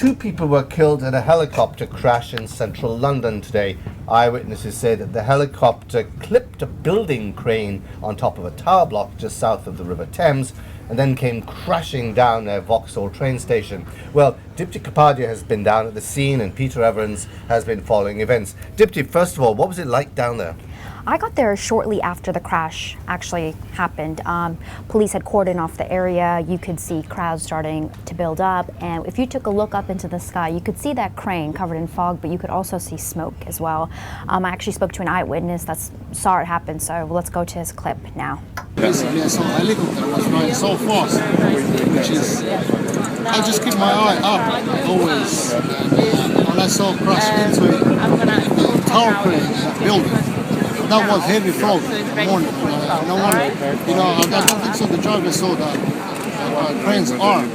Two people were killed in a helicopter crash in central London today. Eyewitnesses say that the helicopter clipped a building crane on top of a tower block just south of the River Thames and then came crashing down at Vauxhall train station. Well, Dipti Kapadia has been down at the scene and Peter Evans has been following events. Dipti, first of all, what was it like down there? I got there shortly after the crash actually happened. Police had cordoned off the area. You could see crowds starting to build up, and if you took a look up into the sky, you could see that crane covered in fog, but you could also see smoke as well. I actually spoke to an eyewitness that saw it happen, so let's go to his clip now. Basically, I saw a helicopter was flying so fast, which is, I just keep my eye up always. When I saw crash into a tower crane building. That was heavy fog morning. No one, I don't think so. The driver saw that crane's arm,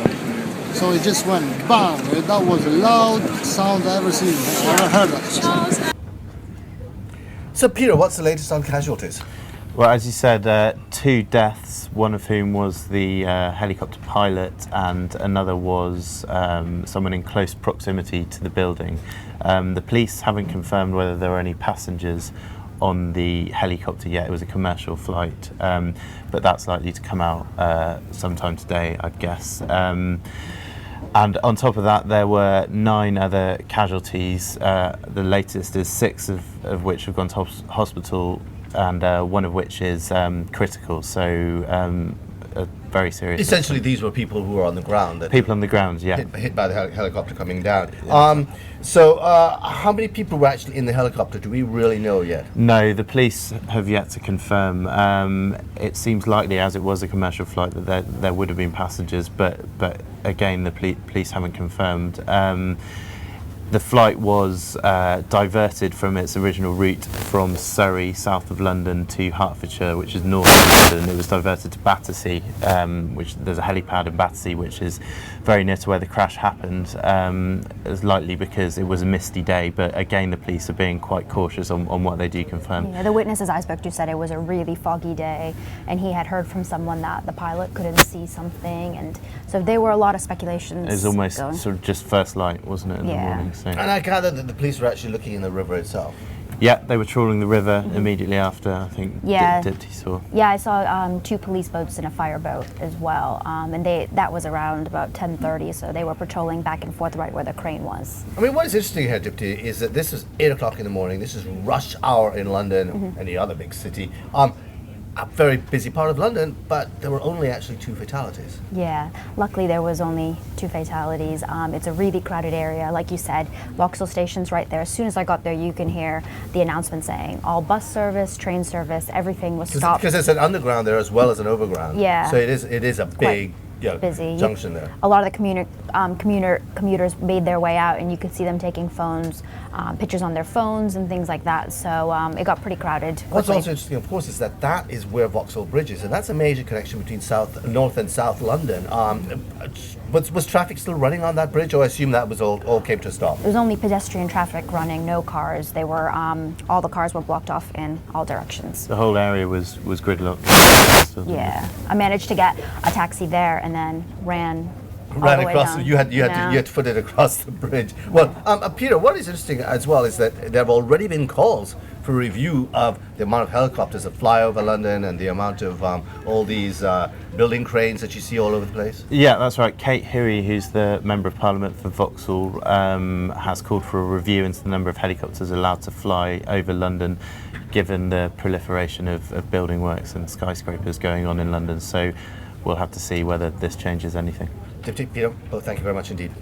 so it just went bang. That was a loud sound I ever seen. I never heard that. So, Peter, what's the latest on casualties? Well, as you said, 2 deaths, one of whom was the helicopter pilot and another was someone in close proximity to the building. The police haven't confirmed whether there were any passengers on the helicopter yet. It was a commercial flight, but that's likely to come out sometime today, I guess. And on top of that, there were 9 other casualties. The latest is 6 of which have gone to hospital, and one of which is critical, so a very serious. Essentially, these were people who were on the ground. People on the ground, yeah. Hit by the helicopter coming down. Yeah. So how many people were actually in the helicopter? Do we really know yet? No, the police have yet to confirm. It seems likely, as it was a commercial flight, that there would have been passengers, but again, the police haven't confirmed. The flight was diverted from its original route from Surrey, south of London, to Hertfordshire, which is north of London. It was diverted to Battersea, which there's a helipad in Battersea, which is very near to where the crash happened. It's likely because it was a misty day, but again, the police are being quite cautious on what they do confirm. Yeah, the witnesses I spoke to said it was a really foggy day, and he had heard from someone that the pilot couldn't see something, and so there were a lot of speculations. It was almost sort of just first light, wasn't it, in the morning? So. And I gather that the police were actually looking in the river itself. Yeah, they were trawling the river immediately after, I think, yeah. Dipti saw. Yeah, I saw 2 police boats and a fireboat as well, and that was around about 10:30, so they were patrolling back and forth right where the crane was. I mean, what is interesting here, Dipti, is that this is 8 o'clock in the morning. This is rush hour in London, any other big city. A very busy part of London, but there were only actually 2 fatalities. Yeah, luckily there was only 2 fatalities. It's a really crowded area. Like you said, Vauxhall Station's right there. As soon as I got there, you can hear the announcement saying all bus service, train service, everything was stopped. Because there's an underground there as well as an overground. Yeah. So it is a big busy junction there. A lot of the commuters made their way out, and you could see them taking pictures on their phones and things like that. So it got pretty crowded. What's also interesting, of course, is that is where Vauxhall Bridge is, and that's a major connection between North and South London. Was traffic still running on that bridge, or I assume that was all came to a stop? It was only pedestrian traffic running, no cars. They were all the cars were blocked off in all directions. The whole area was gridlocked. Yeah, I managed to get a taxi there and then ran across. Down. You had to foot it across the bridge. Well, Peter, what is interesting as well is that there have already been calls for review of the amount of helicopters that fly over London and the amount of all these building cranes that you see all over the place. Yeah, that's right. Kate Huey, who's the Member of Parliament for Vauxhall, has called for a review into the number of helicopters allowed to fly over London, given the proliferation of building works and skyscrapers going on in London. So we'll have to see whether this changes anything. Dipti, Peter, thank you very much indeed.